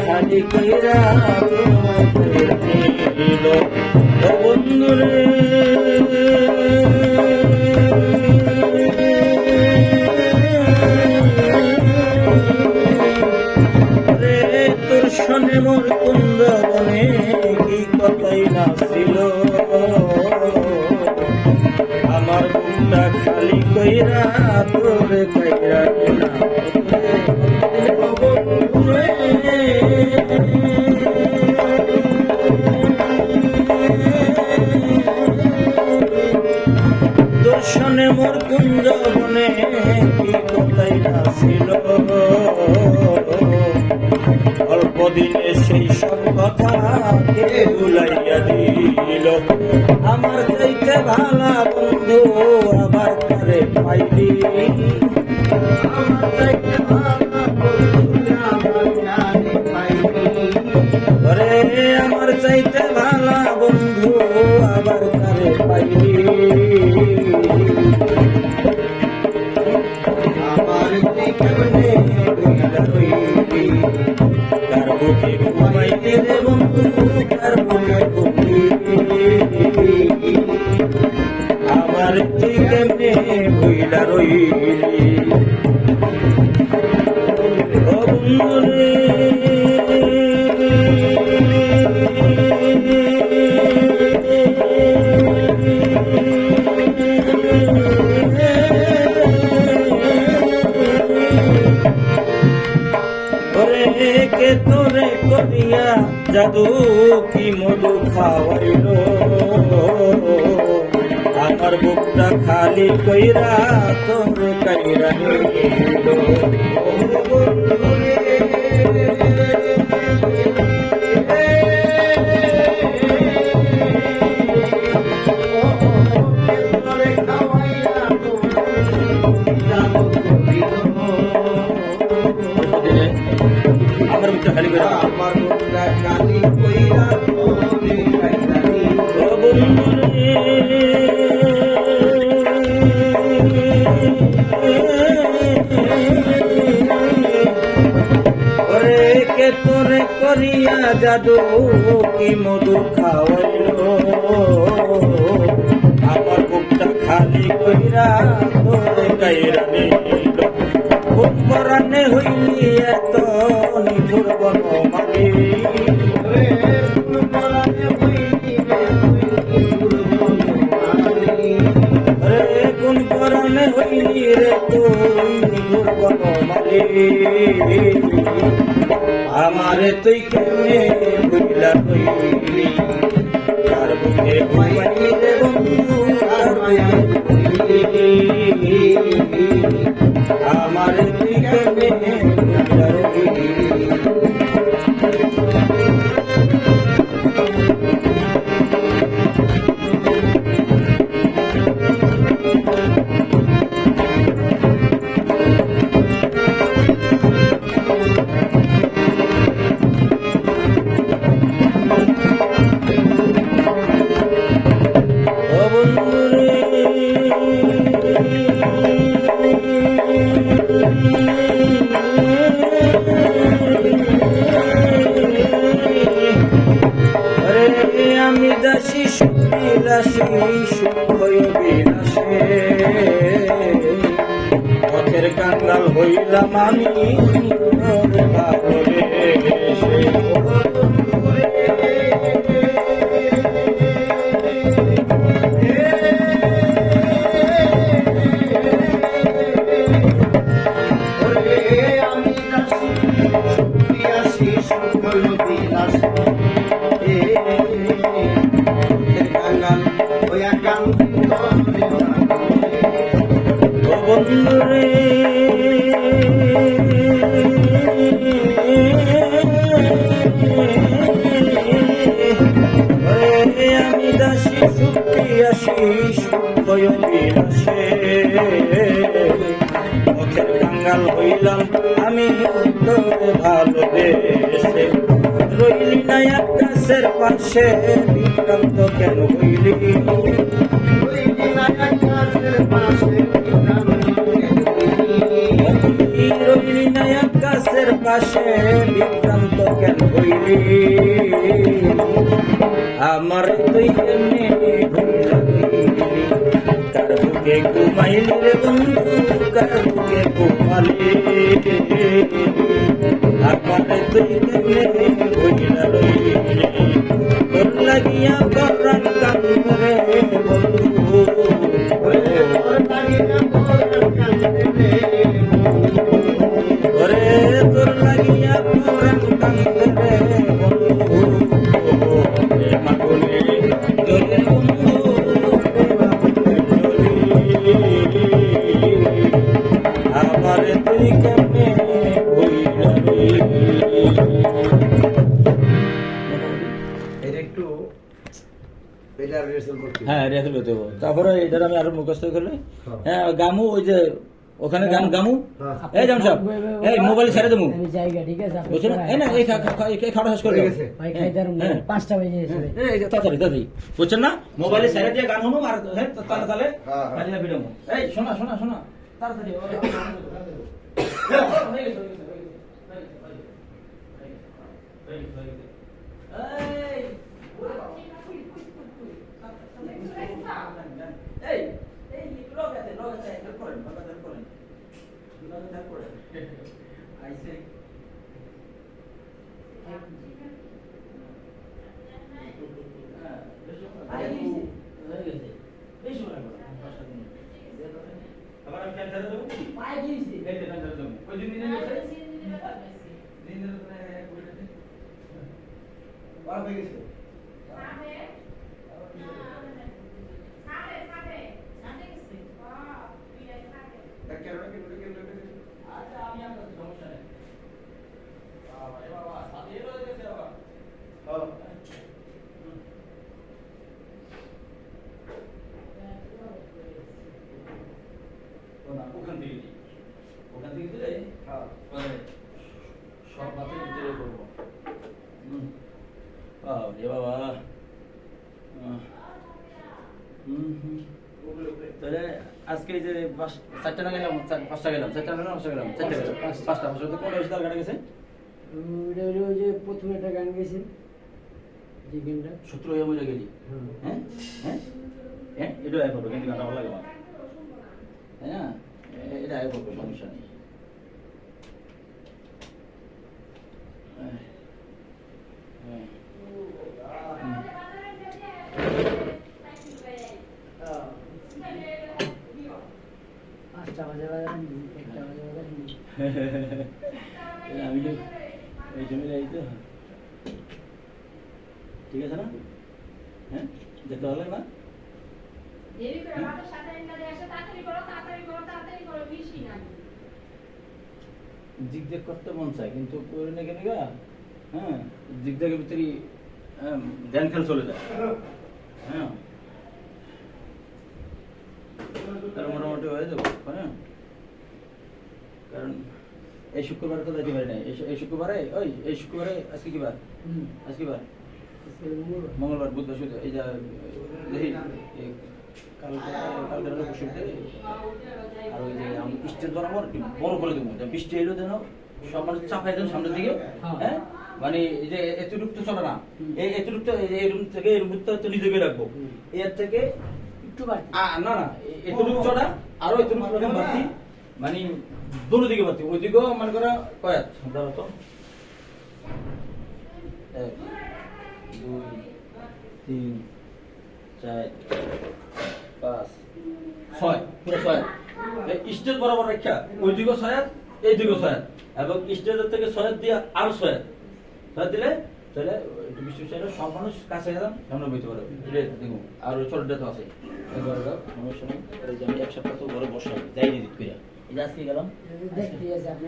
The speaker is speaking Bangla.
খালি কইরা নিল বন্ধুরে রে তোর শোনে মোর কুন্দবনে কি কথাই না ছিল আমার বুকটা খালি কইরা তোরে কইরা না দর্শনে মোর কুঞ্জবনে কি কথাই না ছিল অল্প দিনে সেই সব কথা কে ভুলাইয়া দিল আমার চাইতে ভালা বন্ধু আবার কারে পাইলি আমার চাইতে ভালা বন্ধু আবার কারে পাইলি আমার কেমনে কার বুকে ঘুমাইতে রে বন্ধু কার বুকে ঘুমিয়ে আমার তুই কেমনে ভুইলা রইলি ও বন্ধু রে কে তোরে করিয়া জাদু কি মধু খাওয়াইল আমার বুকটা খালি কইরা তোরে কইরা নিল আমার বুকটা খালি কইরা আমার বুকটা খালি কইরা তোরে কইরা নিল ও বন্ধু রে কে তোরে করিয়া জাদু কি মধু খাওয়াইল আমার বুকটা খালি কইরা তোরে কইরা নিল বুক পরানে হইলি এত নিঠুর বনমালী রে কোন পরানে হইলি রে তুই নিঠুর বনমালী আমারে তুই কেমনে ভুইলা হইলি কার বুকে ঘুমাইলি রে বন্ধু কার মায়া আমারে তুই কেমনে ভুইলা রইলি আমি দাসী সুবিলাসী সুখ বিলাসে পথের কাঙ্গাল হইলাম আমি বন্ধু রে আমি দাসী সুপ্রিয়াসী সুখ বিলাসে পথের কাঙ্গাল হইলাম আমি তোরে ভালোবেসে রইলি না এক গাছের পাশে বিভ্রান্ত কেন হইলি রইলি না এক গাছের পাশে বিভ্রান্ত কেন হইলি আমার তুই কেমনে ভুইলা গেলি কার বুকে ঘুমাইলি রে বন্ধু কার বুকে ঘুমালি আমার তুই কেমনে ভুইলা রইলি তোর লাগিয়া পরাণ কান্দে রে বন্ধু ওরে তোর লাগিয়া পরাণ কান্দে রে বন্ধু মাগুনে জলে বন্ধু আমার তুই কেমনে ভুইলা রইলি হ্যাঁ রেখে দেবো তারপরে এটার আমি আরো মুখস্থ করলে হ্যাঁ গামু ওই যে ওখানে গান গামু এই জাম সাহেব এই মোবাইল ছেড়ে দেবো জায়গা ঠিক আছে বুঝছো না এই না এই খাওয়া শেষ করে ভাই খাইদার 5টা বাজে গেছে তাড়াতাড়ি তাড়াতাড়ি বুঝছেন না মোবাইলে ছেড়ে দিয়ে গান শুনো আর হ্যাঁ তাহলে তাহলে বাজিয়া ভিডিও এই শোনা শোনা শোনা তাড়াতাড়ি এই এই লোকাতে হেল্প করেন বাবা হেল্প করেন আইসে আবার আমি ফ্যান ছেড়ে দেবো পায়ে দিয়েছি এই ফ্যান ছেড়ে দেবো ওই দিন দিনে গেছে দিন দিনে বাবা হয়ে গেছে আচ্ছা আমি আর সমস্যা নেই বাবা সাথে রয়ে গেছে বাবা ওখান থেকে দিলে সব মাথায় ভিতরে করবো এ বাবা তাহলে আজকে যে 4টা না গেলাম 5টা গেলাম 4টা না 5টা গেলাম 4টা গেলাম 5টা কোনটা বেশি দরকার গেছে ওটা হলো যে প্রথমে একটা গান গেছে যে গানটা সূত্র হয়ে বলে গেলি হ্যাঁ হ্যাঁ হ্যাঁ এটা আয় করবো কিন্তু গানটা ভালো লাগে আমার তাই না এটা আয় করবো সমস্যা নেই আমি তো এই জন্য যাই তো ঠিক আছে না হ্যাঁ যেতে হবে না জিগজ্যাগ করতে মন চায় কিন্তু করে না কেন গা হ্যাঁ জিগজ্যাগের ভিতরে ধ্যান খেল চলে যায় হ্যাঁ তার মোটামুটি হয়ে যাবো হ্যাঁ কারণ এই শুক্রবারে তো যাইতে পারি না এই শুক্রবারে এই শুক্রবারে আজকে কি বার আজকে বার মঙ্গলবার বুধবার শুক্র এই যা দেখি কালকে হলো বৃহস্পতি আর ওই যে আমি স্টেজ বরাবর বড় করে দেবো বৃষ্টি এলো যেন সব মানুষ চাপাই দেন সামনের দিকে হ্যাঁ মানে এই যে এতটুক তো চলে না এতটুক তো এই রুম থেকে এই রুমটা তো নিজেকে রাখবো এর থেকে একটু না না এতটুক চড়া আরো এতটুক রকম বাড়তি মানে দুটো দিকে বাড়তি ওইদিকেও মনে করো কয়াত ধরো তো 1 2 3 4 5 6 পুরো 6 এই স্টেজ বরাবর রাখা ওইদিকেও 6 এইদিকেও 6 এবং স্টেজের থেকে 6 দিয়ে আর 6 দিলে তাহলে একটু বৃষ্টি চাইলে সব মানুষ কাছে গেলাম সামনে বইতে পারবে দেখুন আর ওই ছোটটা তো আছে সমস্যা নেই এই যে আমি 1 সপ্তাহ তো ঘরে বসাই যাই দিত করে এই যে আজকে গেলাম দেখতে আছে আপনি